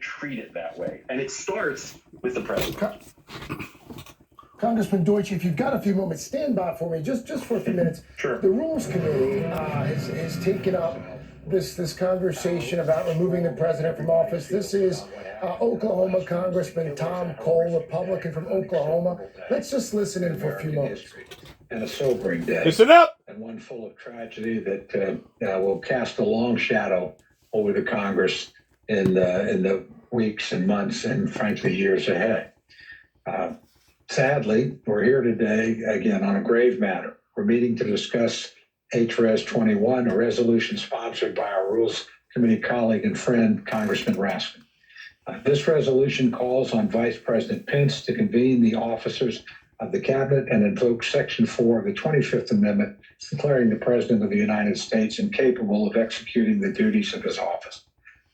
treat it that way. And it starts with the president. Congressman Deutsch, if you've got a few moments, stand by for me just for a few minutes. Sure. The Rules Committee has taken up this conversation about removing the president from office. This is Oklahoma Congressman Tom Cole, Republican from Oklahoma. Let's just listen in for a few moments. And a sobering day. Listen up. And one full of tragedy that will cast a long shadow over the Congress in the weeks and months and frankly years ahead. Sadly, we're here today again on a grave matter. We're meeting to discuss HRS 21, a resolution sponsored by our Rules Committee colleague and friend, Congressman Raskin. This resolution calls on Vice President Pence to convene the officers of the cabinet and invoke Section 4 of the 25th Amendment, declaring the President of the United States incapable of executing the duties of his office.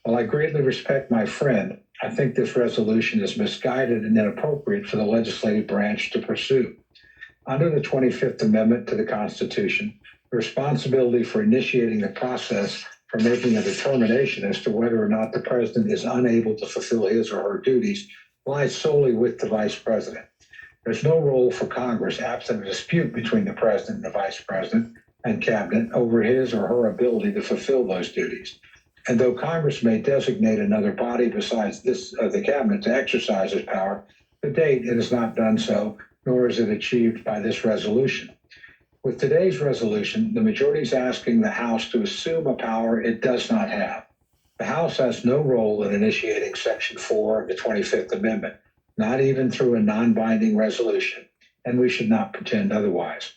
While I greatly respect my friend, I think this resolution is misguided and inappropriate for the legislative branch to pursue. Under the 25th Amendment to the Constitution, the responsibility for initiating the process for making a determination as to whether or not the president is unable to fulfill his or her duties lies solely with the vice president. There's no role for Congress absent a dispute between the president and the vice president and cabinet over his or her ability to fulfill those duties. And though Congress may designate another body besides the cabinet to exercise its power, to date it has not done so, nor is it achieved by this resolution. With today's resolution, the majority is asking the House to assume a power it does not have. The House has no role in initiating Section 4 of the 25th Amendment, not even through a non-binding resolution, and we should not pretend otherwise.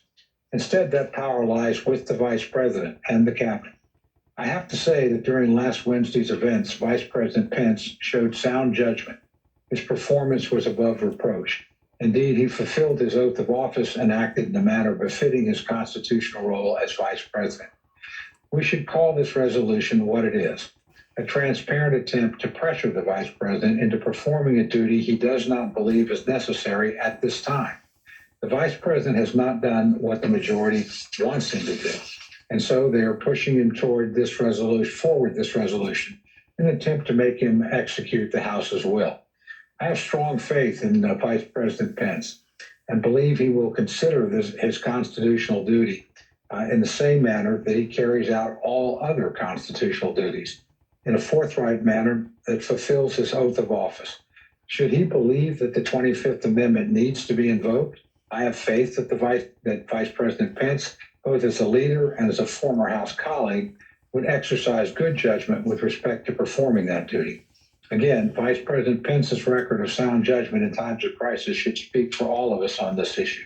Instead, that power lies with the Vice President and the Cabinet. I have to say that during last Wednesday's events, Vice President Pence showed sound judgment. His performance was above reproach. Indeed, he fulfilled his oath of office and acted in a manner befitting his constitutional role as Vice President. We should call this resolution what it is, a transparent attempt to pressure the Vice President into performing a duty he does not believe is necessary at this time. The Vice President has not done what the majority wants him to do. And so they are pushing him forward this resolution, in an attempt to make him execute the House's will. I have strong faith in Vice President Pence and believe he will consider his constitutional duty in the same manner that he carries out all other constitutional duties, in a forthright manner that fulfills his oath of office. Should he believe that the 25th Amendment needs to be invoked, I have faith that Vice President Pence, both as a leader and as a former House colleague, would exercise good judgment with respect to performing that duty. Again, Vice President Pence's record of sound judgment in times of crisis should speak for all of us on this issue.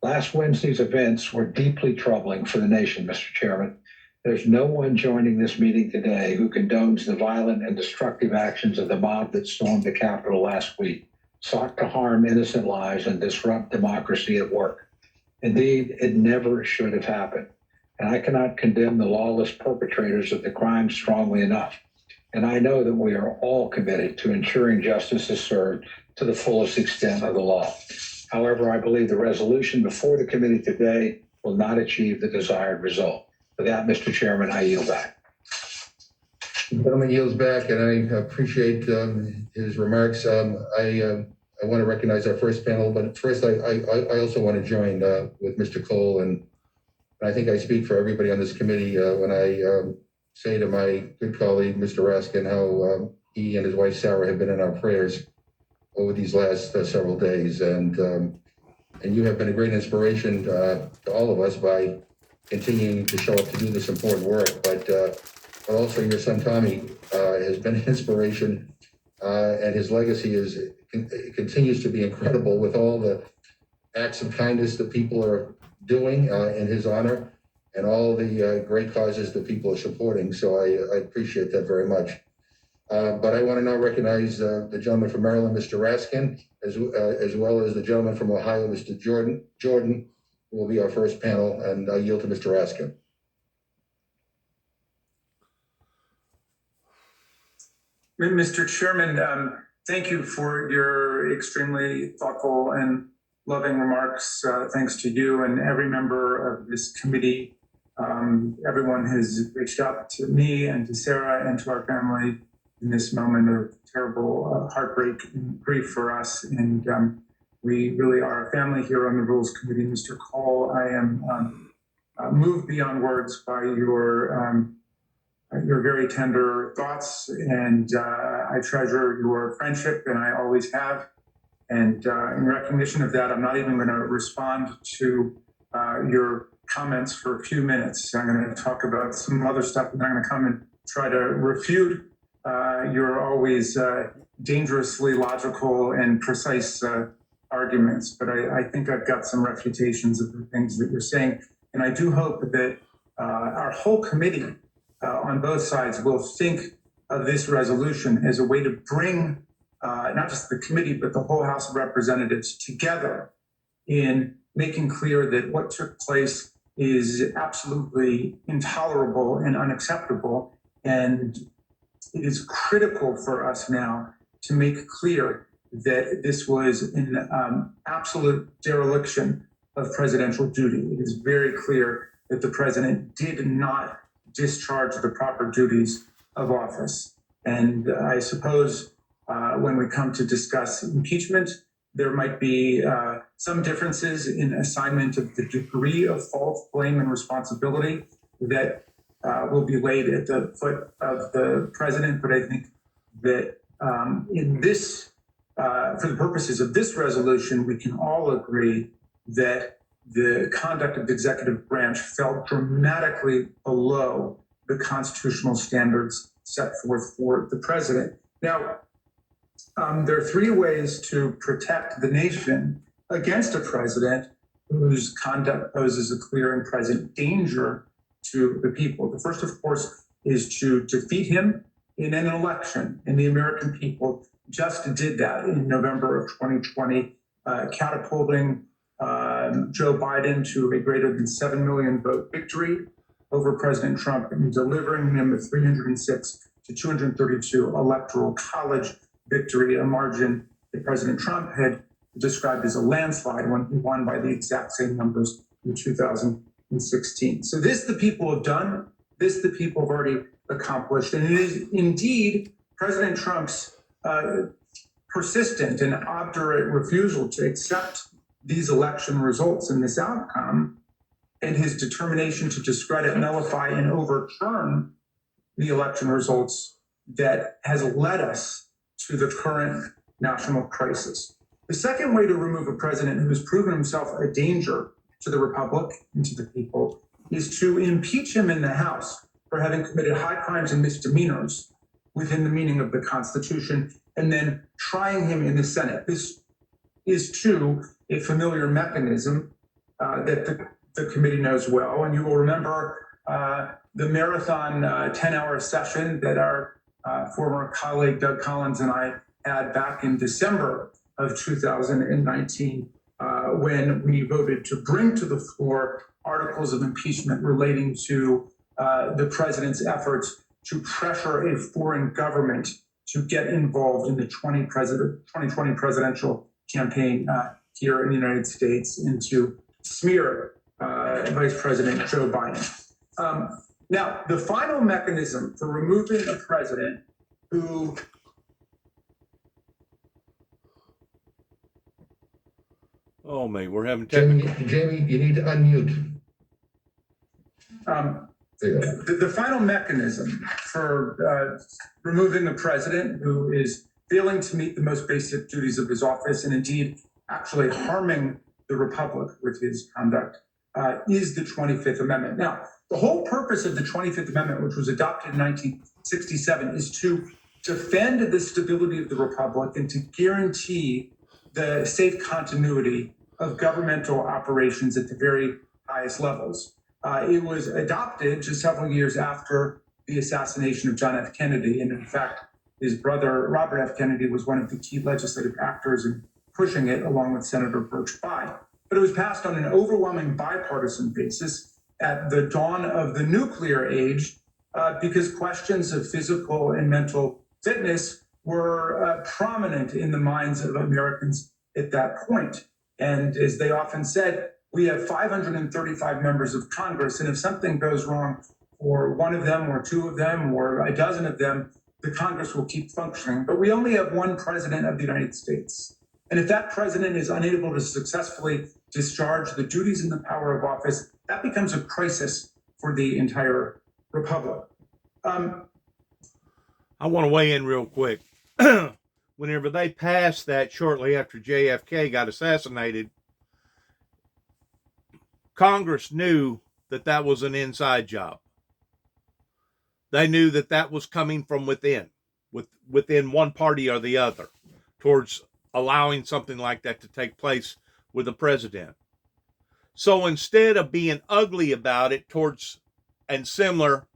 Last Wednesday's events were deeply troubling for the nation, Mr. Chairman. There's no one joining this meeting today who condones the violent and destructive actions of the mob that stormed the Capitol last week, sought to harm innocent lives and disrupt democracy at work. Indeed, it never should have happened. And I cannot condemn the lawless perpetrators of the crime strongly enough. And I know that we are all committed to ensuring justice is served to the fullest extent of the law. However, I believe the resolution before the committee today will not achieve the desired result. With that, Mr. Chairman, I yield back. The gentleman yields back, and I appreciate his remarks. I want to recognize our first panel, but first I also want to join with Mr. Cole, and I think I speak for everybody on this committee when I say to my good colleague, Mr. Raskin, how he and his wife, Sarah, have been in our prayers over these last several days. And you have been a great inspiration to all of us by continuing to show up to do this important work. But also your son, Tommy, has been an inspiration, and his legacy continues to be incredible with all the acts of kindness that people are doing in his honor and all the great causes that people are supporting. So I appreciate that very much. But I want to now recognize the gentleman from Maryland, Mr. Raskin, as well as the gentleman from Ohio, Mr. Jordan, who will be our first panel, and I yield to Mr. Raskin. Mr. Chairman, thank you for your extremely thoughtful and loving remarks. Thanks to you and every member of this committee. Everyone has reached out to me and to Sarah and to our family in this moment of terrible heartbreak and grief for us. And we really are a family here on the Rules Committee. Mr. Cole, I am moved beyond words by your very tender thoughts, and I treasure your friendship, and I always have. And in recognition of that, I'm not even going to respond to your comments for a few minutes. I'm going to talk about some other stuff, and I'm going to come and try to refute your always dangerously logical and precise arguments. But I think I've got some refutations of the things that you're saying. And I do hope that our whole committee on both sides will think of this resolution as a way to bring not just the committee, but the whole House of Representatives together in making clear that what took place is absolutely intolerable and unacceptable. And it is critical for us now to make clear that this was an absolute dereliction of presidential duty. It is very clear that the president did not discharge the proper duties of office. And I suppose when we come to discuss impeachment, there might be some differences in assignment of the degree of fault, blame, and responsibility that will be laid at the foot of the president. But I think that in this, for the purposes of this resolution, we can all agree that the conduct of the executive branch fell dramatically below the constitutional standards set forth for the president. Now, there are three ways to protect the nation against a president whose conduct poses a clear and present danger to the people. The first, of course, is to defeat him in an election. And the American people just did that in November of 2020, catapulting Joe Biden to a greater than 7 million vote victory over President Trump and delivering him a 306 to 232 electoral college victory, a margin that President Trump had described as a landslide when he won by the exact same numbers in 2016. So this the people have done. This the people have already accomplished. And it is indeed President Trump's persistent and obdurate refusal to accept these election results and this outcome, and his determination to discredit, nullify, and overturn the election results that has led us to the current national crisis. The second way to remove a president who has proven himself a danger to the republic and to the people is to impeach him in the House for having committed high crimes and misdemeanors within the meaning of the Constitution, and then trying him in the Senate. This is, too, a familiar mechanism that the committee knows well. And you will remember the marathon 10-hour session that our former colleague Doug Collins and I had back in December of 2019 when we voted to bring to the floor articles of impeachment relating to the president's efforts to pressure a foreign government to get involved in the 2020 presidential campaign here in the United States and to smear Vice President Joe Biden. Now, the final mechanism for removing a president who Oh, mate, we're having Jamie, technical. Jamie, you need to unmute. There you go. the final mechanism for removing a president who is failing to meet the most basic duties of his office and indeed actually harming the republic with his conduct is the 25th Amendment. Now, the whole purpose of the 25th Amendment, which was adopted in 1967, is to defend the stability of the republic and to guarantee the safe continuity of governmental operations at the very highest levels. It was adopted just several years after the assassination of John F. Kennedy. And in fact, his brother, Robert F. Kennedy, was one of the key legislative actors in pushing it along with Senator Birch Bayh. But it was passed on an overwhelming bipartisan basis at the dawn of the nuclear age because questions of physical and mental fitness were prominent in the minds of Americans at that point. And as they often said, we have 535 members of Congress, and if something goes wrong for one of them or two of them or a dozen of them, the Congress will keep functioning. But we only have one president of the United States. And if that president is unable to successfully discharge the duties and the power of office, that becomes a crisis for the entire republic. I want to weigh in real quick. Whenever they passed that shortly after JFK got assassinated, Congress knew that that was an inside job. They knew that that was coming from within one party or the other, towards allowing something like that to take place with the president. So instead of being ugly about it towards and similar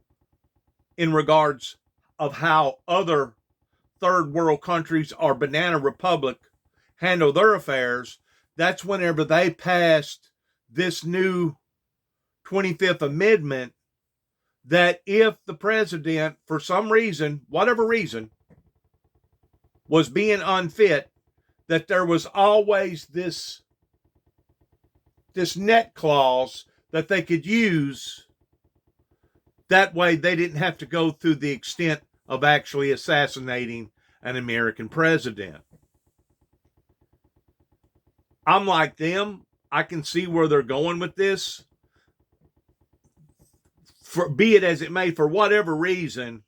in regards of how other third world countries or banana republic handle their affairs, that's whenever they passed this new 25th Amendment, that if the president, for some reason, whatever reason, was being unfit, that there was always this net clause that they could use. That way they didn't have to go through the extent of actually assassinating an American president. I'm like them. I can see where they're going with this. Be it as it may, for whatever reason,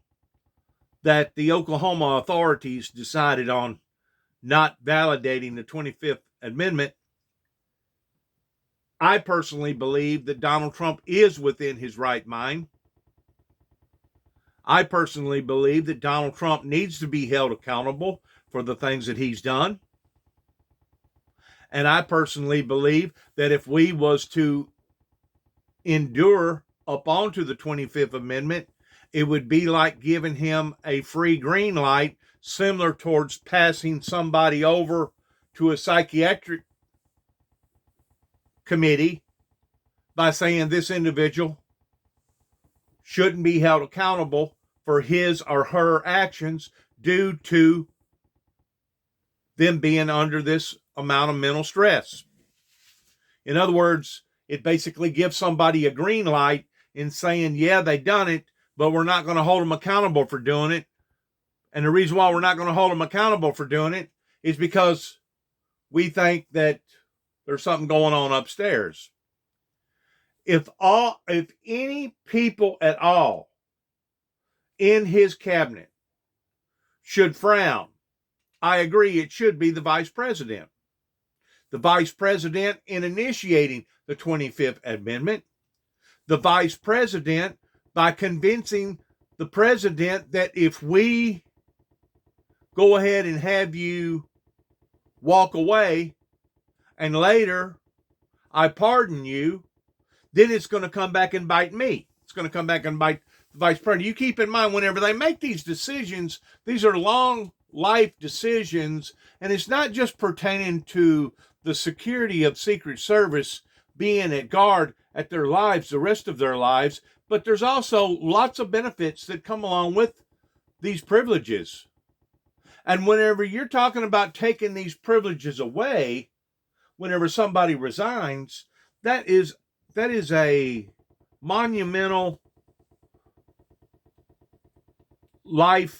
that the Oklahoma authorities decided on not validating the 25th Amendment. I personally believe that Donald Trump is within his right mind. I personally believe that Donald Trump needs to be held accountable for the things that he's done. And I personally believe that if we was to endure up onto the 25th Amendment, it would be like giving him a free green light, similar towards passing somebody over to a psychiatric committee by saying this individual shouldn't be held accountable for his or her actions due to them being under this amount of mental stress. In other words, it basically gives somebody a green light in saying, yeah, they done it, but we're not going to hold them accountable for doing it. And the reason why we're not going to hold them accountable for doing it is because we think that there's something going on upstairs. If any people at all in his cabinet should frown, I agree, it should be the vice president. The vice president in initiating the 25th Amendment. The vice president by convincing the president that if we go ahead and have you walk away and later I pardon you, then it's going to come back and bite me. It's going to come back and bite the vice president. You keep in mind, whenever they make these decisions, these are long life decisions, and it's not just pertaining to the security of Secret Service being at guard at their lives, the rest of their lives, but there's also lots of benefits that come along with these privileges. And whenever you're talking about taking these privileges away, whenever somebody resigns, that is a monumental lifelong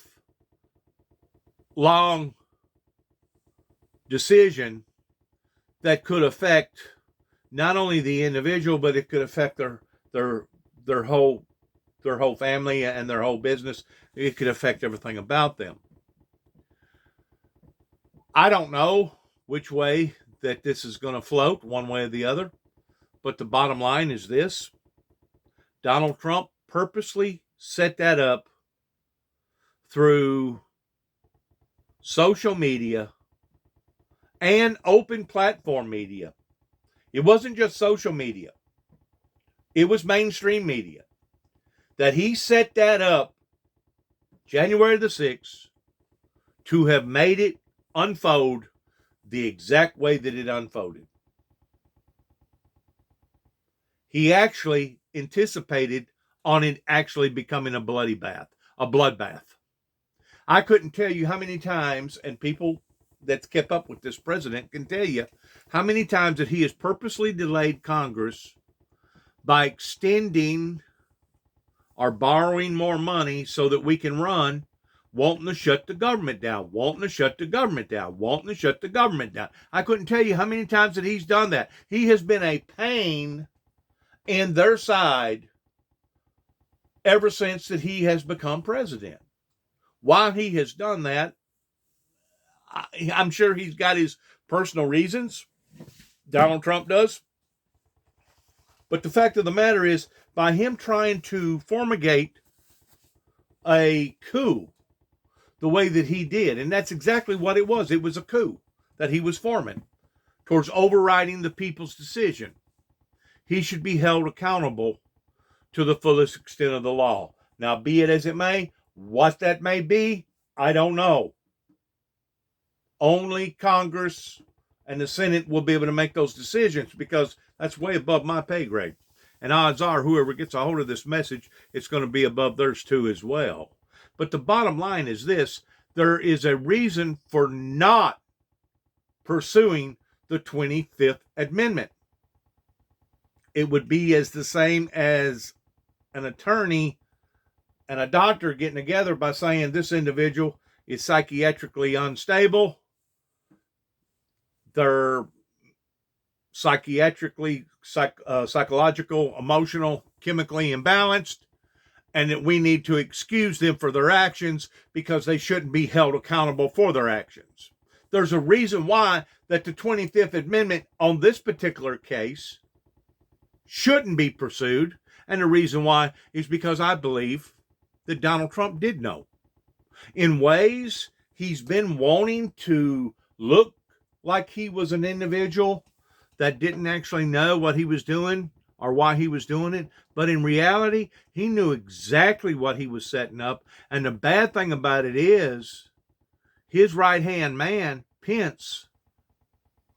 decision that could affect not only the individual, but it could affect their whole family and their whole business. It could affect everything about them. I don't know which way that this is going to float, one way or the other, but the bottom line is this: Donald Trump purposely set that up through social media and open platform media. It wasn't just social media. It was mainstream media. That he set that up January the 6th to have made it unfold the exact way that it unfolded. He actually anticipated on it actually becoming a bloodbath. I couldn't tell you how many times, and people that's kept up with this president can tell you how many times that he has purposely delayed Congress by extending or borrowing more money so that we can run wanting to shut the government down, wanting to shut the government down, wanting to shut the government down. I couldn't tell you how many times that he's done that. He has been a pain in their side ever since that he has become president. Why he has done that, I'm sure he's got his personal reasons. Donald Trump does. But the fact of the matter is, by him trying to formulate a coup the way that he did, and that's exactly what it was a coup that he was forming towards overriding the people's decision. He should be held accountable to the fullest extent of the law. Now, be it as it may, what that may be, I don't know. Only Congress and the Senate will be able to make those decisions, because that's way above my pay grade. And odds are, whoever gets a hold of this message, it's going to be above theirs too as well. But the bottom line is this: there is a reason for not pursuing the 25th Amendment. It would be as the same as an attorney and a doctor getting together by saying this individual is psychiatrically unstable, they're psychiatrically, psychological, emotional, chemically imbalanced, and that we need to excuse them for their actions because they shouldn't be held accountable for their actions. There's a reason why that the 25th Amendment on this particular case shouldn't be pursued, and the reason why is because I believe that Donald Trump did know. In ways, he's been wanting to look like he was an individual that didn't actually know what he was doing or why he was doing it. But in reality, he knew exactly what he was setting up. And the bad thing about it is, his right-hand man, Pence,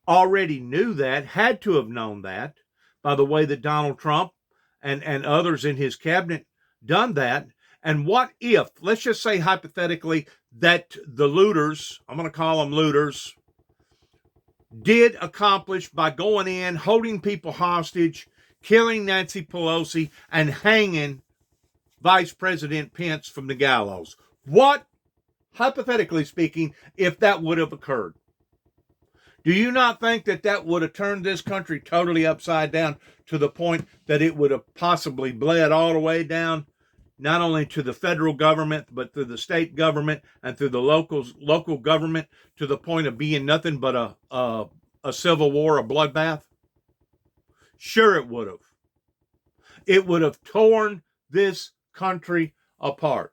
already knew that, had to have known that, by the way that Donald Trump and others in his cabinet done that. And what if, let's just say hypothetically, that the looters, I'm going to call them looters, did accomplish by going in, holding people hostage, killing Nancy Pelosi, and hanging Vice President Pence from the gallows? What, hypothetically speaking, if that would have occurred? Do you not think that that would have turned this country totally upside down to the point that it would have possibly bled all the way down, not only to the federal government, but to the state government and through the local government, to the point of being nothing but a civil war, a bloodbath? Sure it would have. It would have torn this country apart.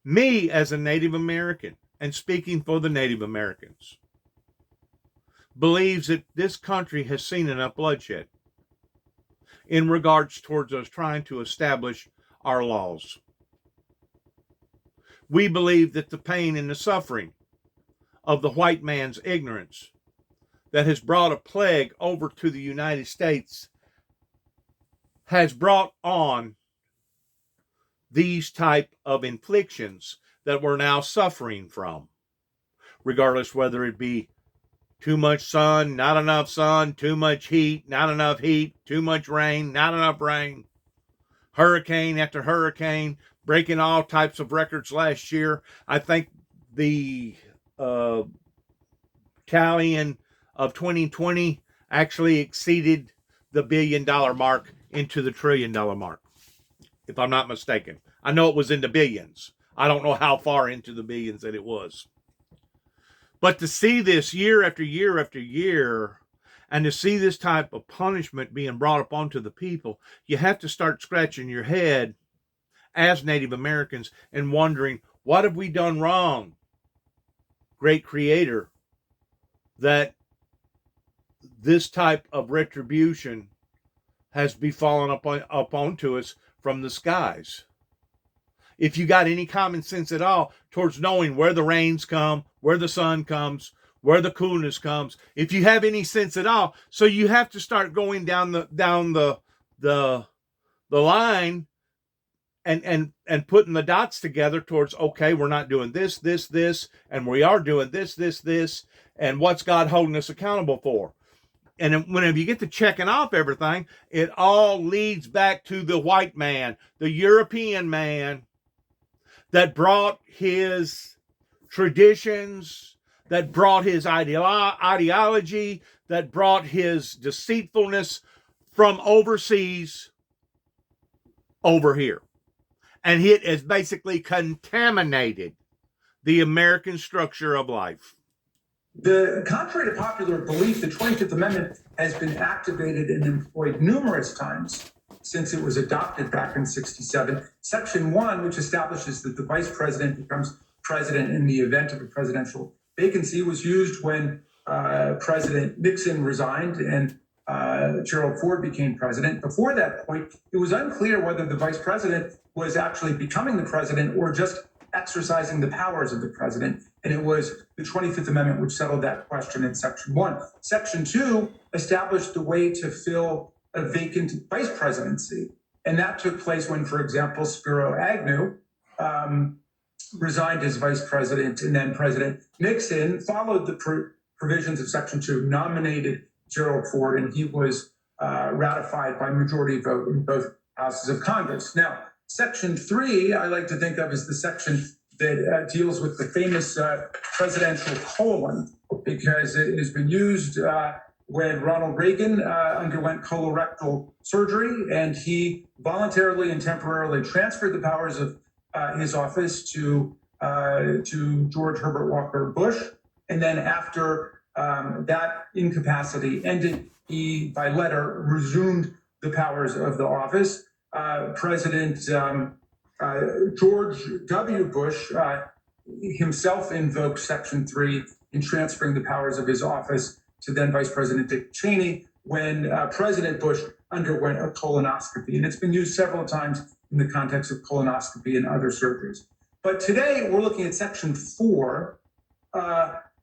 Me, as a Native American, and speaking for the Native Americans, believes that this country has seen enough bloodshed in regards towards us trying to establish our laws. We believe that the pain and the suffering of the white man's ignorance that has brought a plague over to the United States has brought on these type of inflictions that we're now suffering from, regardless whether it be too much sun, not enough sun, too much heat, not enough heat, too much rain, not enough rain, hurricane after hurricane, breaking all types of records last year. I think the tally of 2020 actually exceeded the $1 billion mark into the $1 trillion mark, if I'm not mistaken. I know it was in the billions. I don't know how far into the billions that it was. But to see this year after year after year, and to see this type of punishment being brought upon to the people, you have to start scratching your head as Native Americans and wondering, what have we done wrong, great Creator, that this type of retribution has befallen upon to us from the skies? If you got any common sense at all towards knowing where the rains come, where the sun comes, where the coolness comes, if you have any sense at all, so you have to start going down the line and putting the dots together towards, okay, we're not doing this, and we are doing this, and what's God holding us accountable for? And whenever you get to checking off everything, it all leads back to the white man, the European man, that brought his traditions, that brought his ideology, that brought his deceitfulness from overseas over here. And it has basically contaminated the American structure of life. Contrary to popular belief, the 25th Amendment has been activated and employed numerous times since it was adopted back in '67. Section 1, which establishes that the vice president becomes president in the event of a presidential vacancy, was used when President Nixon resigned and Gerald Ford became president. Before that point, it was unclear whether the vice president was actually becoming the president or just exercising the powers of the president. And it was the 25th Amendment which settled that question in Section 1. Section 2 established the way to fill a vacant vice presidency. And that took place when, for example, Spiro Agnew resigned as vice president, and then President Nixon followed the provisions of Section 2, nominated Gerald Ford, and he was ratified by majority vote in both houses of Congress. Now, Section 3, I like to think of as the section that deals with the famous presidential colon, because it has been used when Ronald Reagan underwent colorectal surgery, and he voluntarily and temporarily transferred the powers of his office to George Herbert Walker Bush. And then after that incapacity ended, he, by letter, resumed the powers of the office. President George W. Bush himself invoked Section 3 in transferring the powers of his office to then Vice President Dick Cheney when President Bush underwent a colonoscopy. And it's been used several times in the context of colonoscopy and other surgeries. But today we're looking at Section 4,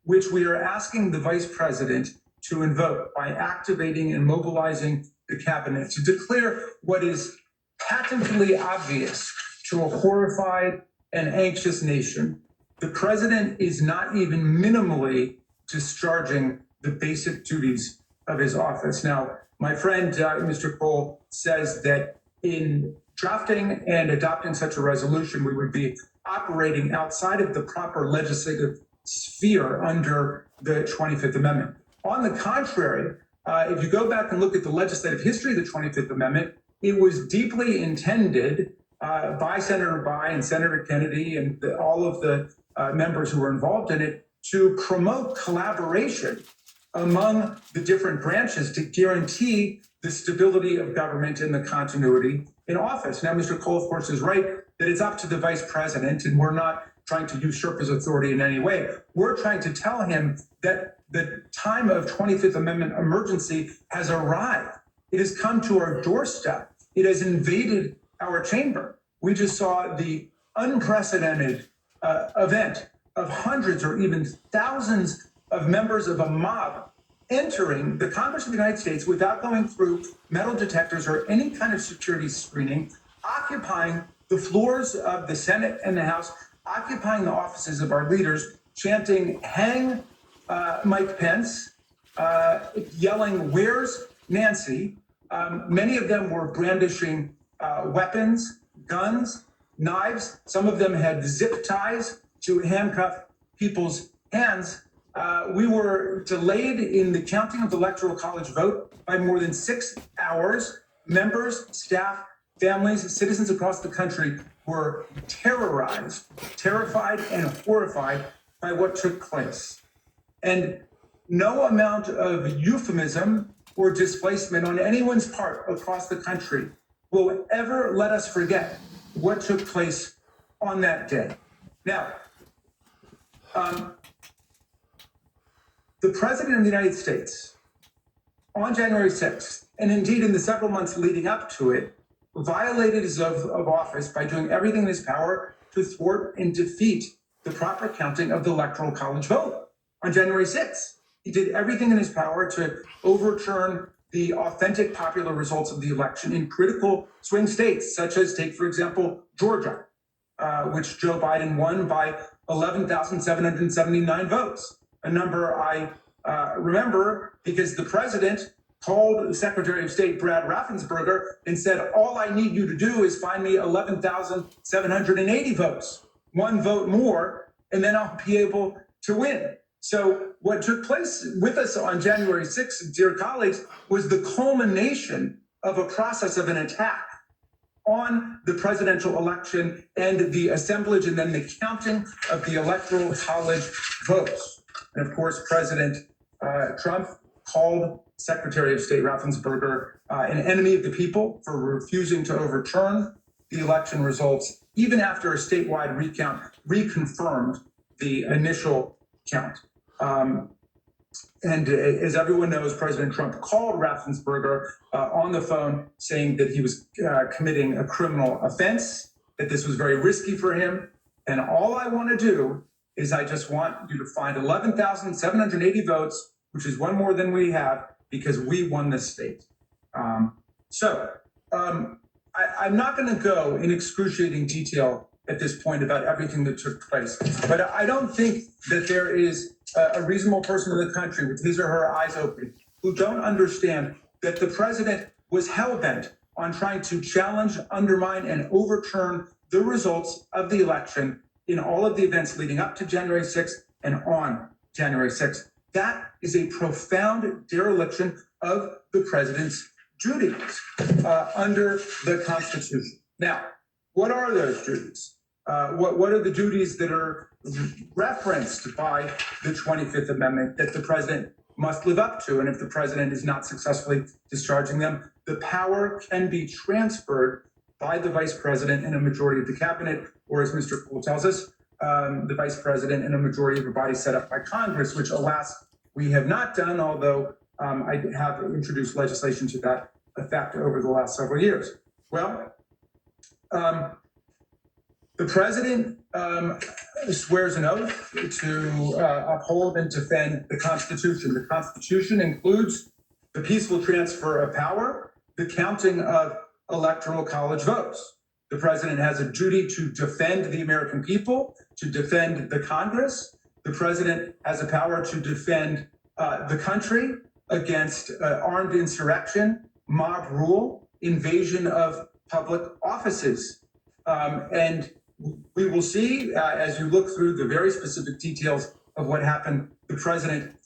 which we are asking the Vice President to invoke by activating and mobilizing the cabinet to declare what is patently obvious to a horrified and anxious nation. The president is not even minimally discharging the basic duties of his office. Now, my friend, Mr. Cole, says that in drafting and adopting such a resolution, we would be operating outside of the proper legislative sphere under the 25th Amendment. On the contrary, if you go back and look at the legislative history of the 25th Amendment, it was deeply intended by Senator Bayh and Senator Kennedy and all of the members who were involved in it to promote collaboration among the different branches to guarantee the stability of government and the continuity in office. Now, Mr. Cole, of course, is right that it's up to the vice president, and we're not trying to usurp his authority in any way. We're trying to tell him that the time of 25th Amendment emergency has arrived. It has come to our doorstep. It has invaded our chamber. We just saw the unprecedented event of hundreds or even thousands of members of a mob entering the Congress of the United States without going through metal detectors or any kind of security screening, occupying the floors of the Senate and the House, occupying the offices of our leaders, chanting, "Hang Mike Pence," yelling, "Where's Nancy?" Many of them were brandishing weapons, guns, knives. Some of them had zip ties to handcuff people's hands. We were delayed in the counting of the Electoral College vote by more than 6 hours. Members, staff, families, citizens across the country were terrorized, terrified, and horrified by what took place. And no amount of euphemism or displacement on anyone's part across the country will ever let us forget what took place on that day. Now, the President of the United States, on January 6th, and indeed in the several months leading up to it, violated his oath of office by doing everything in his power to thwart and defeat the proper counting of the Electoral College vote on January 6th. He did everything in his power to overturn the authentic popular results of the election in critical swing states, such as, take, for example, Georgia, which Joe Biden won by 11,779 votes, a number I remember because the president called Secretary of State Brad Raffensperger and said, "All I need you to do is find me 11,780 votes." one vote more, and then I'll be able to win. So what took place with us on January 6th, dear colleagues, was the culmination of a process of an attack on the presidential election and the assemblage and then the counting of the electoral college votes. And of course, President Trump called Secretary of State Raffensperger an enemy of the people for refusing to overturn the election results, even after a statewide recount reconfirmed the initial count. And as everyone knows, President Trump called Raffensperger on the phone saying that he was committing a criminal offense, that this was very risky for him. And all I want to do is I just want you to find 11,780 votes, which is one more than we have, because we won this state. I'm not going to go in excruciating detail at this point about everything that took place, but I don't think that there is a reasonable person in the country with his or her eyes open who don't understand that the president was hell-bent on trying to challenge, undermine, and overturn the results of the election in all of the events leading up to January 6th and on January 6th. That is a profound dereliction of the president's duties under the Constitution. Now, what are those duties? What are the duties that are referenced by the 25th Amendment that the president must live up to? And if the president is not successfully discharging them, the power can be transferred by the vice president and a majority of the cabinet, or as Mr. Cole tells us, the vice president and a majority of the body set up by Congress, which alas, we have not done, although I have introduced legislation to that effect over the last several years. Well, the president swears an oath to uphold and defend the Constitution. The Constitution includes the peaceful transfer of power, the counting of electoral college votes. The president has a duty to defend the American people, to defend the Congress. The president has a power to defend the country against armed insurrection, mob rule, invasion of public offices. And we will see, as you look through the very specific details of what happened, the president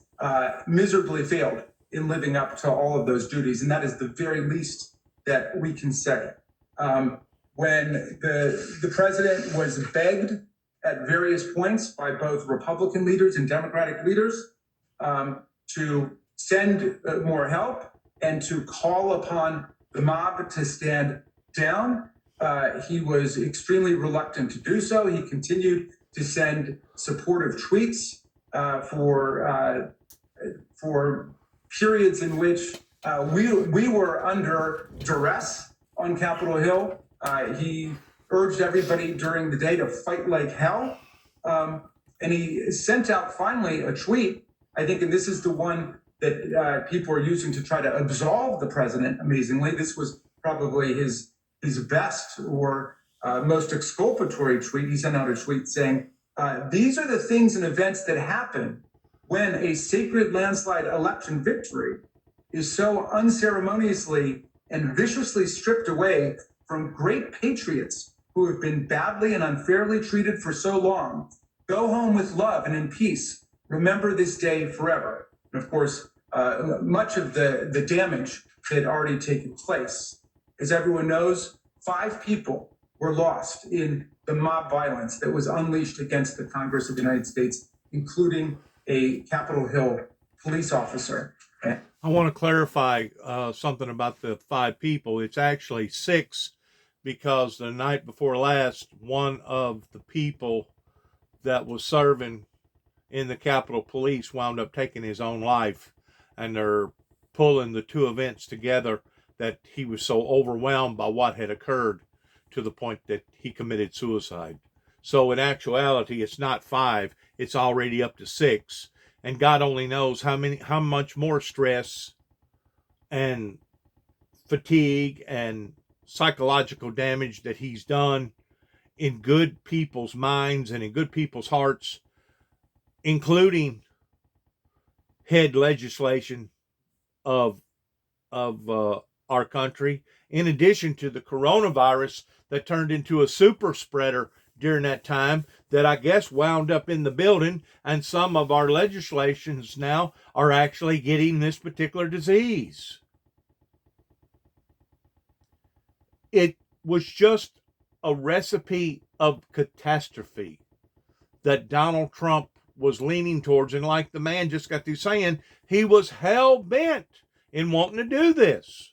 miserably failed in living up to all of those duties. And that is the very least that we can say. When the president was begged at various points by both Republican leaders and Democratic leaders to send more help and to call upon the mob to stand down, he was extremely reluctant to do so. He continued to send supportive tweets for periods in which we were under duress on Capitol Hill. He urged everybody during the day to fight like hell. And he sent out finally a tweet, I think, and this is the one that people are using to try to absolve the president, amazingly. This was probably his best or most exculpatory tweet. He sent out a tweet saying, these are the things and events that happen when a sacred landslide election victory is so unceremoniously and viciously stripped away from great patriots who have been badly and unfairly treated for so long. Go home with love and in peace. Remember this day forever. And of course, much of the damage had already taken place. As everyone knows, 5 people were lost in the mob violence that was unleashed against the Congress of the United States, including a Capitol Hill police officer. I want to clarify something about the 5 people. It's actually 6, because the night before last, one of the people that was serving in the Capitol Police wound up taking his own life, and they're pulling the 2 events together, that he was so overwhelmed by what had occurred to the point that he committed suicide. So in actuality, it's not 5, it's already up to 6. And God only knows how much more stress and fatigue and psychological damage that he's done in good people's minds and in good people's hearts, including head legislation of our country, in addition to the coronavirus that turned into a super spreader during that time that I guess wound up in the building, and some of our legislations now are actually getting this particular disease. It was just a recipe of catastrophe that Donald Trump was leaning towards. And like the man just got through saying, he was hell-bent in wanting to do this.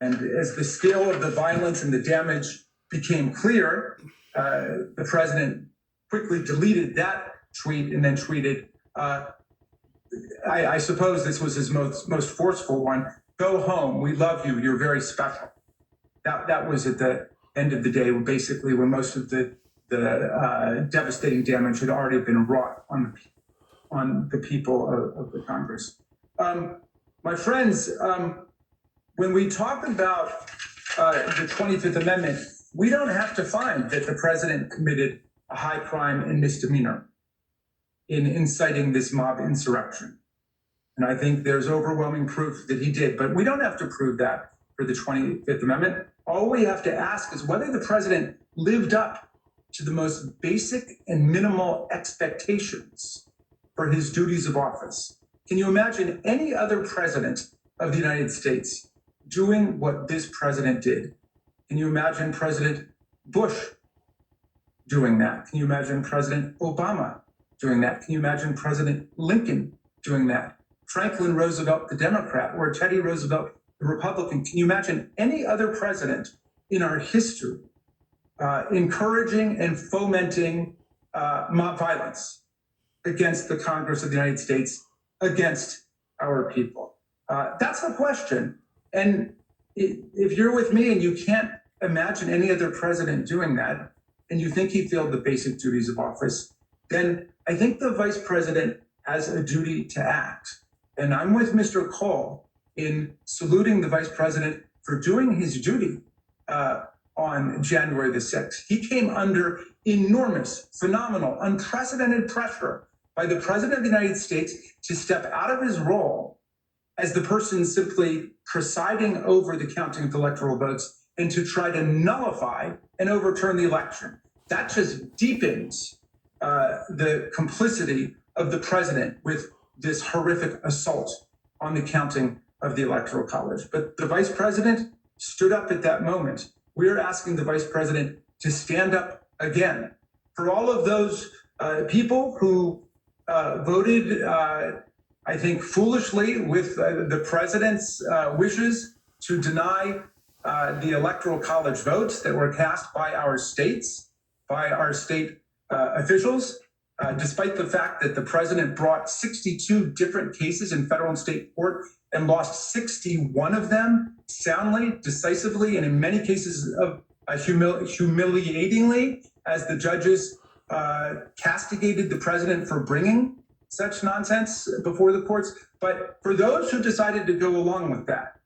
And as the scale of the violence and the damage became clear, the president quickly deleted that tweet and then tweeted, I suppose this was his most forceful one, "Go home, we love you, you're very special." That was at the end of the day, basically when most of the devastating damage had already been wrought on the people of the Congress. My friends, when we talk about the 25th Amendment, we don't have to find that the president committed a high crime and misdemeanor in inciting this mob insurrection. And I think there's overwhelming proof that he did, but we don't have to prove that for the 25th Amendment. All we have to ask is whether the president lived up to the most basic and minimal expectations for his duties of office. Can you imagine any other president of the United States doing what this president did? Can you imagine President Bush doing that? Can you imagine President Obama doing that? Can you imagine President Lincoln doing that? Franklin Roosevelt, the Democrat, or Teddy Roosevelt, the Republican. Can you imagine any other president in our history encouraging and fomenting mob violence against the Congress of the United States, against our people? That's the question. And if you're with me and you can't imagine any other president doing that, and you think he failed the basic duties of office, then I think the vice president has a duty to act. And I'm with Mr. Cole in saluting the vice president for doing his duty on January the 6th. He came under enormous, phenomenal, unprecedented pressure by the president of the United States to step out of his role as the person simply presiding over the counting of electoral votes and to try to nullify and overturn the election. That just deepens the complicity of the president with this horrific assault on the counting of the Electoral College. But the vice president stood up at that moment. We are asking the vice president to stand up again for all of those people who voted, I think, foolishly with the president's wishes to deny the Electoral College votes that were cast by our states, by our state officials, despite the fact that the president brought 62 different cases in federal and state court and lost 61 of them soundly, decisively, and in many cases humiliatingly, as the judges castigated the president for bringing such nonsense before the courts. But for those who decided to go along with that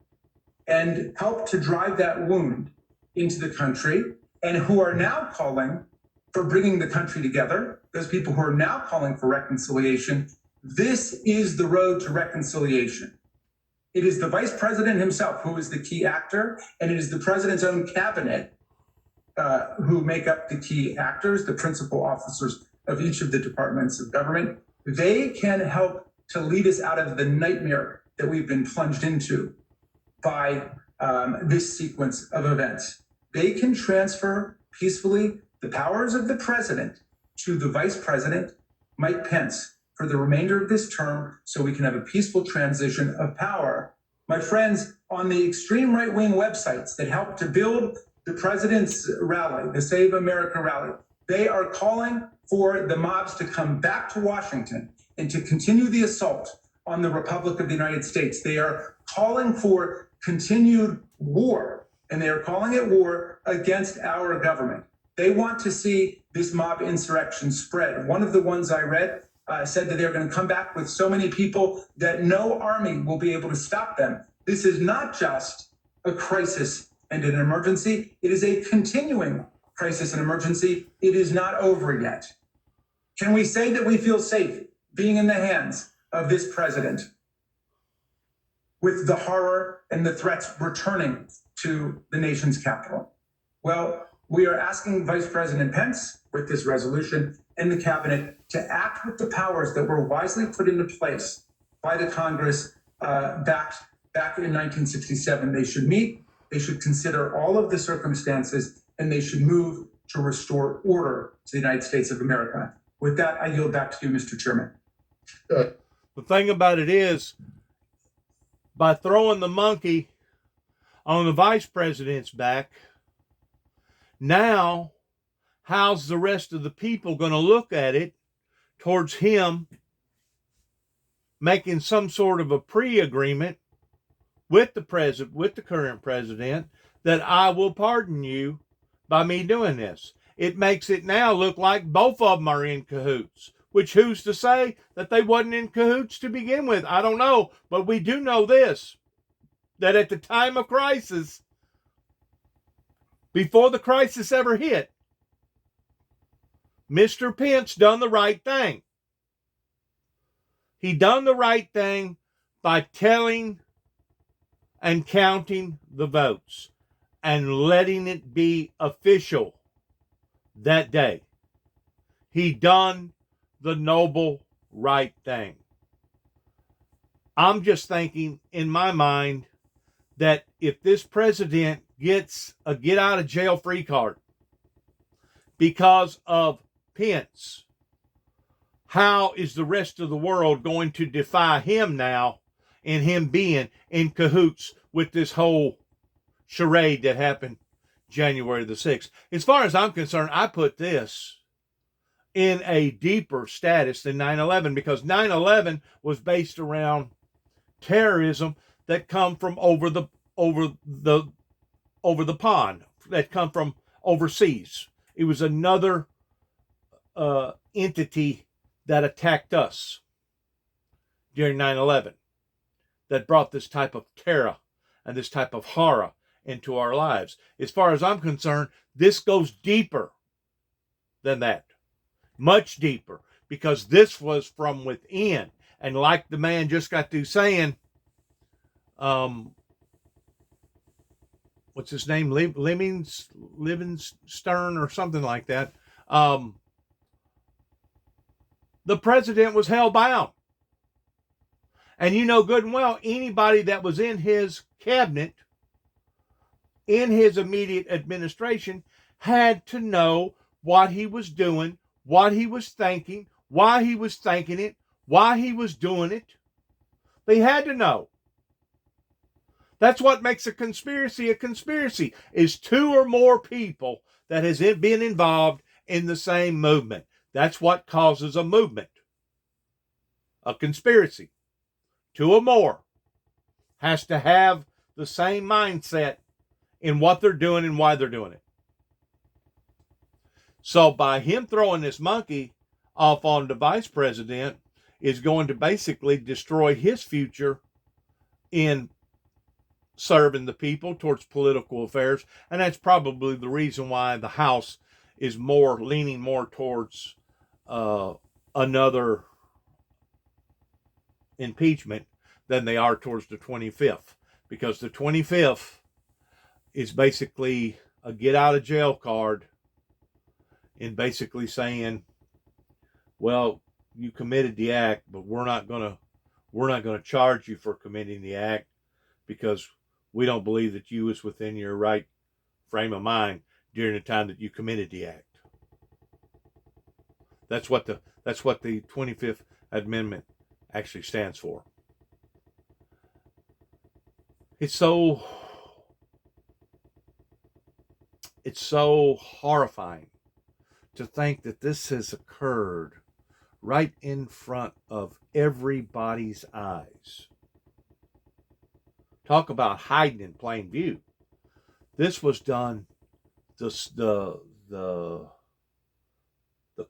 and help to drive that wound into the country, and who are now calling for bringing the country together, those people who are now calling for reconciliation, this is the road to reconciliation. It is the vice president himself who is the key actor, and it is the president's own cabinet who make up the key actors, the principal officers of each of the departments of government. They can help to lead us out of the nightmare that we've been plunged into by this sequence of events. They can transfer peacefully the powers of the president to the vice president, Mike Pence, for the remainder of this term, so we can have a peaceful transition of power. My friends, on the extreme right-wing websites that help to build the president's rally, the Save America rally, they are calling for the mobs to come back to Washington and to continue the assault on the Republic of the United States. They are calling for continued war, and they are calling it war against our government. They want to see this mob insurrection spread. One of the ones I read said that they're going to come back with so many people that no army will be able to stop them. This is not just a crisis and an emergency. It is a continuing crisis and emergency. It is not over yet. Can we say that we feel safe being in the hands of this president with the horror and the threats returning to the nation's capital? Well, we are asking Vice President Pence with this resolution and the cabinet to act with the powers that were wisely put into place by the Congress back in 1967. They should meet, they should consider all of the circumstances, and they should move to restore order to the United States of America. With that, I yield back to you, Mr. Chairman. The thing about it is, by throwing the monkey on the vice president's back, now how's the rest of the people going to look at it towards him making some sort of a pre-agreement with the president, with the current president, that I will pardon you by me doing this? It makes it now look like both of them are in cahoots, which who's to say that they wasn't in cahoots to begin with? I don't know, but we do know this, that at the time of crisis, before the crisis ever hit, Mr. Pence done the right thing. He done the right thing by telling and counting the votes and letting it be official that day. He done the noble right thing. I'm just thinking in my mind that if this president gets a get out of jail free card because of Pence, how is the rest of the world going to defy him now and him being in cahoots with this whole charade that happened January the 6th? As far as I'm concerned, I put this in a deeper status than 9/11, because 9/11 was based around terrorism that come from over the pond, that come from overseas. It was another entity that attacked us during 9/11 that brought this type of terror and this type of horror into our lives. As far as I'm concerned, this goes deeper than that, much deeper, because this was from within. And like the man just got through saying, what's his name, Livingstone or something like that, the president was hell-bound. And you know good and well, anybody that was in his cabinet, in his immediate administration, had to know what he was doing, what he was thinking, why he was thinking it, why he was doing it. They had to know. That's what makes a conspiracy, is two or more people that has been involved in the same movement. That's what causes a movement, a conspiracy. Two or more has to have the same mindset in what they're doing and why they're doing it. So by him throwing this monkey off on the vice president is going to basically destroy his future in serving the people towards political affairs. And that's probably the reason why the House is leaning more towards another impeachment than they are towards the 25th. Because the 25th is basically a get out of jail card, in basically saying, well, you committed the act, but we're not going to charge you for committing the act, because we don't believe that you was within your right frame of mind during the time that you committed the act. That's what the 25th Amendment actually stands for. It's so horrifying to think that this has occurred right in front of everybody's eyes. Talk about hiding in plain view. This was done, the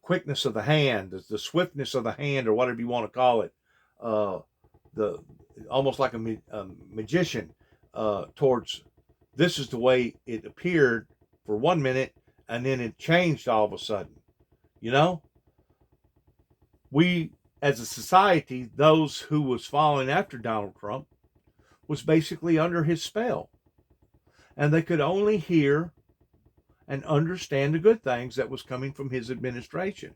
quickness of the hand, the swiftness of the hand, or whatever you want to call it, almost like a magician, towards this is the way it appeared for 1 minute, and then it changed all of a sudden. You know, we as a society, those who was following after Donald Trump, was basically under his spell, and they could only hear and understand the good things that was coming from his administration.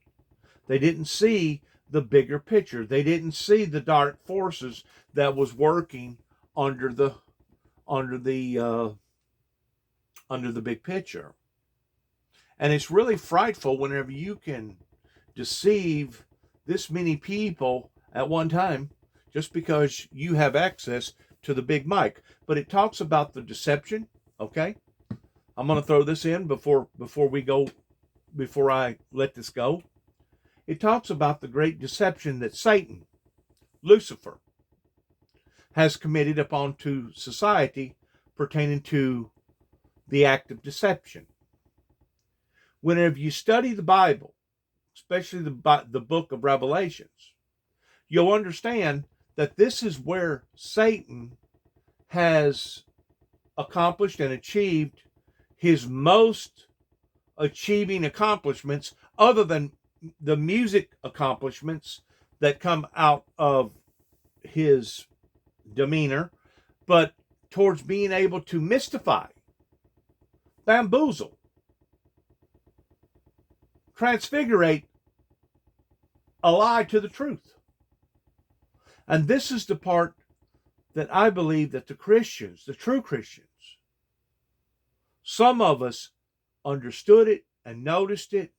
They didn't see the bigger picture. They didn't see the dark forces that was working under the big picture. And it's really frightful whenever you can deceive this many people at one time just because you have access to the big mic. But it talks about the deception, okay? I'm going to throw this in before I let this go. It talks about the great deception that Satan, Lucifer, has committed upon to society pertaining to the act of deception. Whenever you study the Bible, especially the book of Revelations, you'll understand that this is where Satan has accomplished and achieved his most achieving accomplishments, other than the music accomplishments that come out of his demeanor, but towards being able to mystify, bamboozle, transfigurate a lie to the truth. And this is the part that I believe that the Christians, the true Christians, some of us understood it and noticed it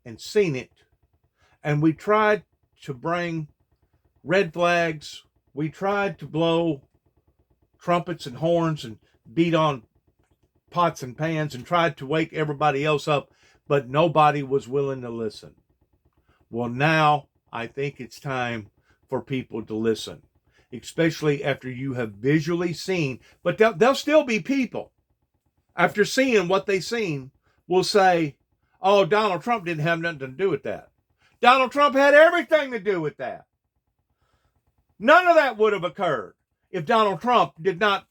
and seen it. And we tried to bring red flags. We tried to blow trumpets and horns and beat on pots and pans and tried to wake everybody else up, but nobody was willing to listen. Well, now I think it's time for people to listen, especially after you have visually seen. But there'll still be people, after seeing what they've seen, will say, oh, Donald Trump didn't have nothing to do with that. Donald Trump had everything to do with that. None of that would have occurred if Donald Trump did not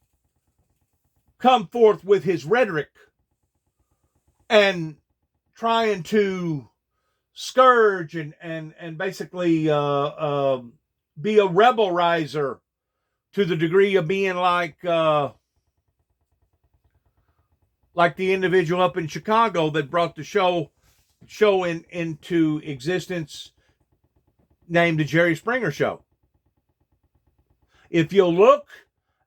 come forth with his rhetoric and trying to scourge and basically be a rebel riser to the degree of being like the individual up in Chicago that brought the show into existence named the Jerry Springer Show. If you look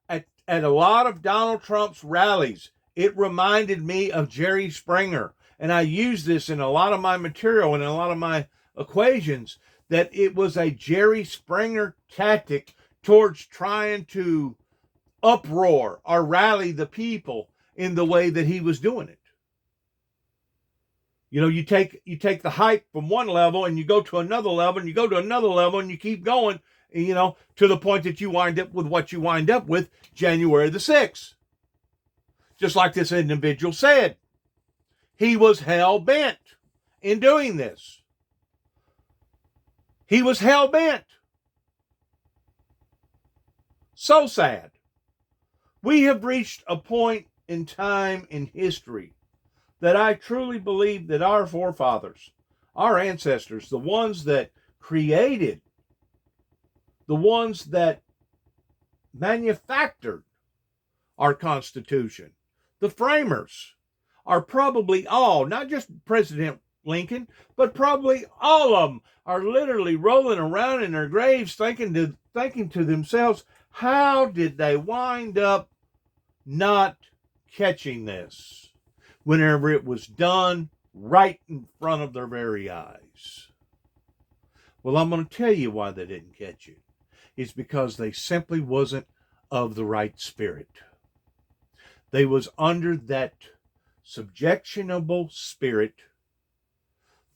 at a lot of Donald Trump's rallies, it reminded me of Jerry Springer. And I use this in a lot of my material and in a lot of my equations, that it was a Jerry Springer tactic towards trying to uproar or rally the people in the way that he was doing it. You know, you take the hype from one level and you go to another level and you go to another level and you keep going, you know, to the point that you wind up with what you wind up with January the 6th. Just like this individual said, he was hell-bent in doing this. He was hell-bent. So sad. We have reached a point in time in history that I truly believe that our forefathers, our ancestors, the ones that created, the ones that manufactured our Constitution, the framers, are probably all, not just President Lincoln, but probably all of them are literally rolling around in their graves thinking to themselves, how did they wind up not catching this whenever it was done right in front of their very eyes? Well, I'm going to tell you why they didn't catch it. It's because they simply wasn't of the right spirit. They was under that subjectionable spirit,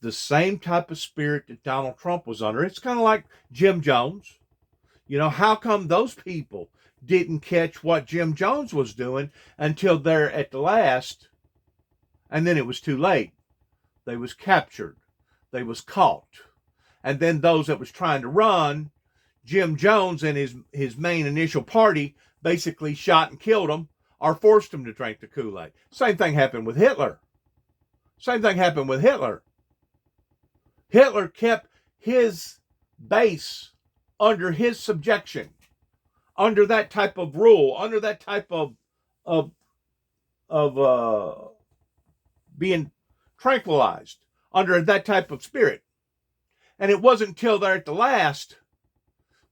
the same type of spirit that Donald Trump was under. It's kind of like Jim Jones. You know, how come those people didn't catch what Jim Jones was doing until they're at the last, and then it was too late. They was captured. They was caught. And then those that was trying to run, Jim Jones and his main initial party basically shot and killed him or forced him to drink the Kool-Aid. Same thing happened with Hitler. Hitler kept his base under his subjection, under that type of rule, under that type of being tranquilized under that type of spirit. And it wasn't until there at the last,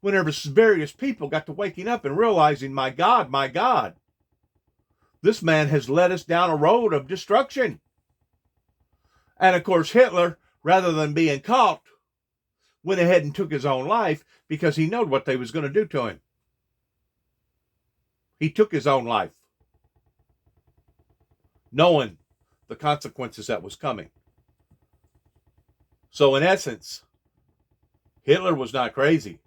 whenever various people got to waking up and realizing, my God, this man has led us down a road of destruction. And of course, Hitler, rather than being caught, went ahead and took his own life because he knew what they was going to do to him. He took his own life, knowing the consequences that was coming. So in essence, Hitler was not crazy.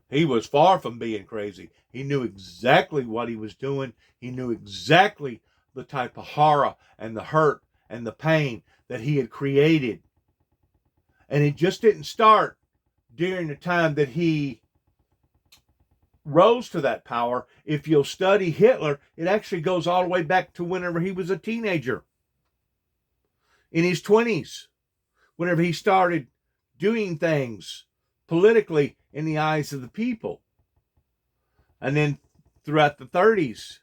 He was far from being crazy. He knew exactly what he was doing. He knew exactly the type of horror and the hurt and the pain that he had created. And it just didn't start during the time that he rose to that power. If you'll study Hitler, it actually goes all the way back to whenever he was a teenager, in his 20s, whenever he started doing things politically in the eyes of the people. And then throughout the 30s,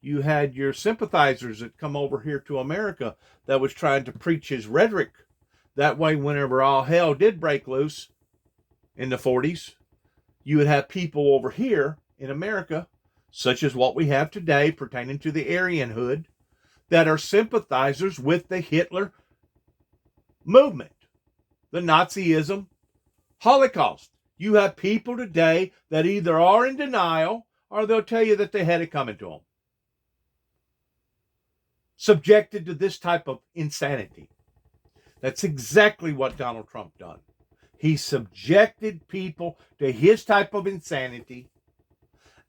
you had your sympathizers that come over here to America that was trying to preach his rhetoric. That way, whenever all hell did break loose in the 40s, you would have people over here in America, such as what we have today pertaining to the Aryanhood, that are sympathizers with the Hitler movement, the Nazism, Holocaust. You have people today that either are in denial or they'll tell you that they had it coming to them, subjected to this type of insanity. That's exactly what Donald Trump done. He subjected people to his type of insanity.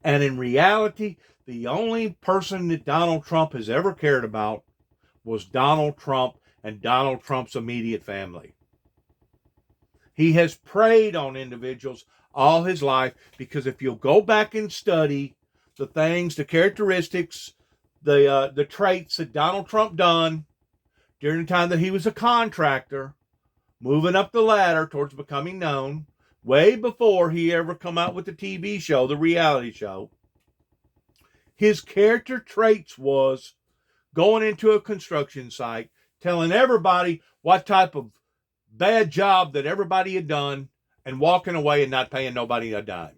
And in reality, the only person that Donald Trump has ever cared about was Donald Trump and Donald Trump's immediate family. He has preyed on individuals all his life, because if you'll go back and study the things, the characteristics, the traits that Donald Trump done during the time that he was a contractor, moving up the ladder towards becoming known, way before he ever come out with the TV show, the reality show, his character traits was going into a construction site, telling everybody what type of bad job that everybody had done, and walking away and not paying nobody a dime.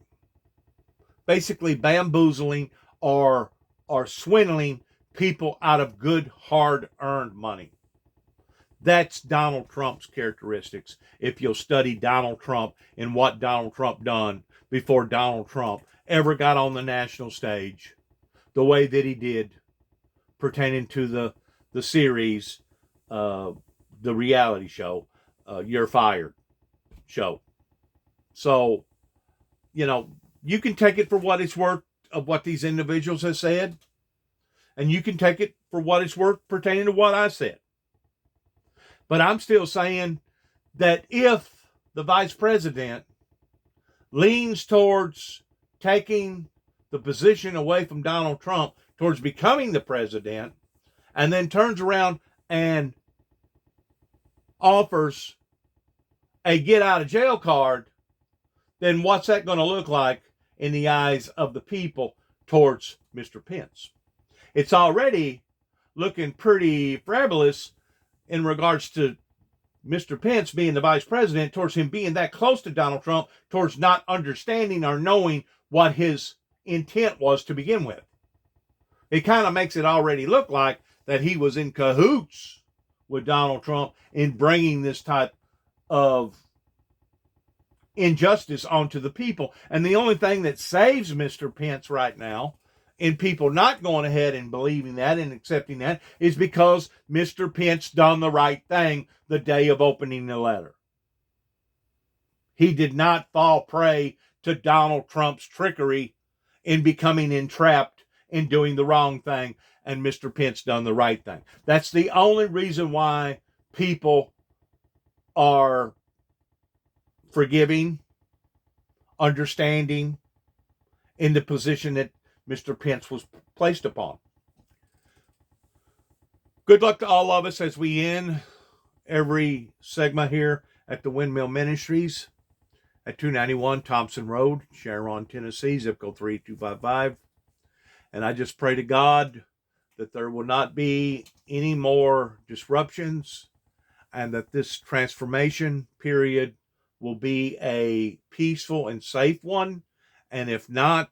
Basically bamboozling or swindling people out of good, hard-earned money. That's Donald Trump's characteristics. If you'll study Donald Trump and what Donald Trump done before Donald Trump ever got on the national stage, the way that he did pertaining to the series, the reality show, You're Fired show. So, you can take it for what it's worth of what these individuals have said, and you can take it for what it's worth pertaining to what I said. But I'm still saying that if the vice president leans towards taking the position away from Donald Trump towards becoming the president, and then turns around and offers a get out of jail card, then what's that going to look like in the eyes of the people towards Mr. Pence? It's already looking pretty fabulous in regards to Mr. Pence being the vice president, towards him being that close to Donald Trump, towards not understanding or knowing what his intent was to begin with. It kind of makes it already look like that he was in cahoots with Donald Trump in bringing this type of injustice onto the people. And the only thing that saves Mr. Pence right now, in people not going ahead and believing that and accepting that, is because Mr. Pence done the right thing the day of opening the letter. He did not fall prey to Donald Trump's trickery in becoming entrapped in doing the wrong thing, and Mr. Pence done the right thing. That's the only reason why people are forgiving, understanding in the position that Mr. Pence was placed upon. Good luck to all of us as we end every segment here at the Windmill Ministries at 291 Thompson Road, Sharon, Tennessee, zip code 38255. And I just pray to God that there will not be any more disruptions and that this transformation period will be a peaceful and safe one. And if not,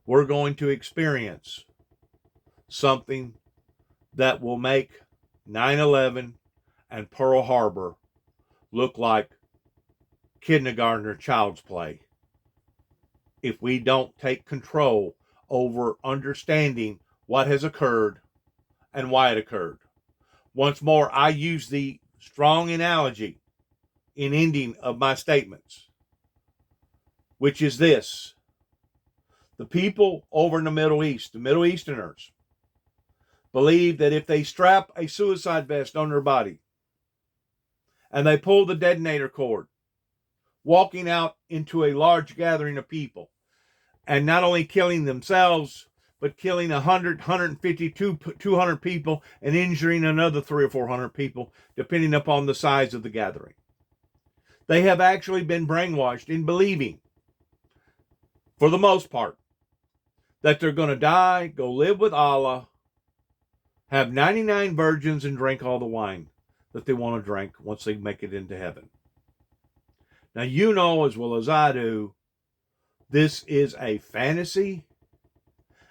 we're going to experience something that will make 9/11 and Pearl Harbor look like kindergarten or child's play if we don't take control over understanding what has occurred and why it occurred. Once more, I use the strong analogy in ending of my statements, which is this. The people over in the Middle East, the Middle Easterners, believe that if they strap a suicide vest on their body and they pull the detonator cord, walking out into a large gathering of people, and not only killing themselves, but killing 100, 150, 200 people and injuring another 300 or 400 people, depending upon the size of the gathering. They have actually been brainwashed in believing, for the most part, that they're going to die, go live with Allah, have 99 virgins, and drink all the wine that they want to drink once they make it into heaven. Now, you know as well as I do, this is a fantasy,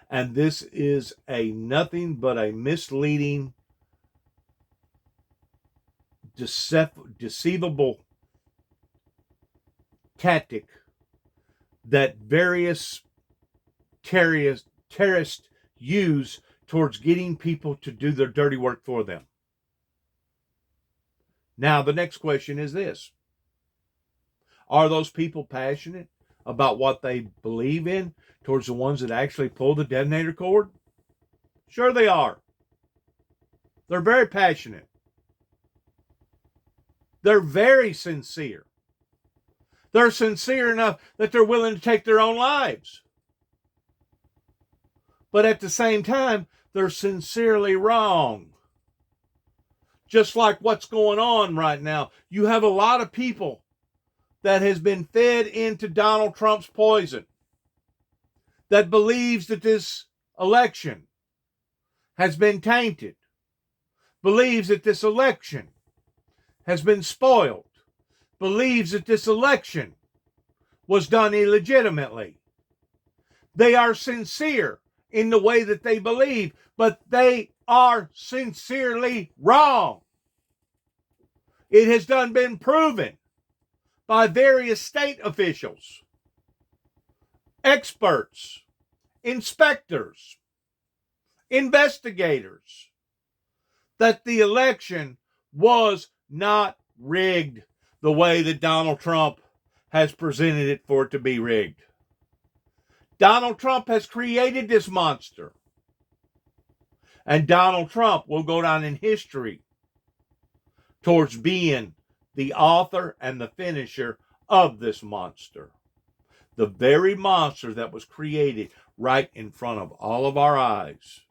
and this is a nothing but a misleading, deceivable tactic that various terrorists use towards getting people to do their dirty work for them. Now, the next question is this. Are those people passionate about what they believe in towards the ones that actually pull the detonator cord? Sure they are. They're very passionate. They're very sincere. They're sincere enough that they're willing to take their own lives. But at the same time, they're sincerely wrong. Just like what's going on right now. You have a lot of people that has been fed into Donald Trump's poison, that believes that this election has been tainted, believes that this election has been spoiled, believes that this election was done illegitimately. They are sincere in the way that they believe, but they are sincerely wrong. It has been proven by various state officials, experts, inspectors, investigators, that the election was not rigged the way that Donald Trump has presented it for it to be rigged. Donald Trump has created this monster. And Donald Trump will go down in history towards being the author and the finisher of this monster. The very monster that was created right in front of all of our eyes.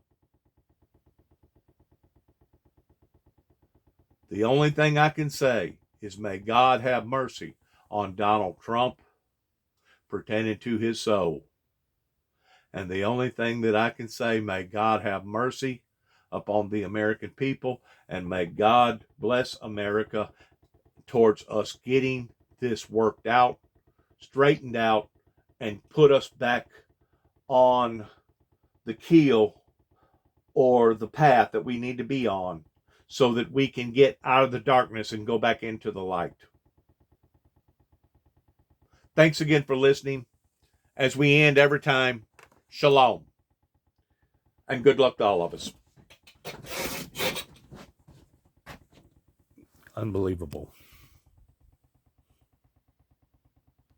The only thing I can say is may God have mercy on Donald Trump pertaining to his soul. And the only thing that I can say, may God have mercy upon the American people, and may God bless America towards us getting this worked out, straightened out, and put us back on the keel or the path that we need to be on so that we can get out of the darkness and go back into the light. Thanks again for listening. As we end every time, shalom. And good luck to all of us. Unbelievable.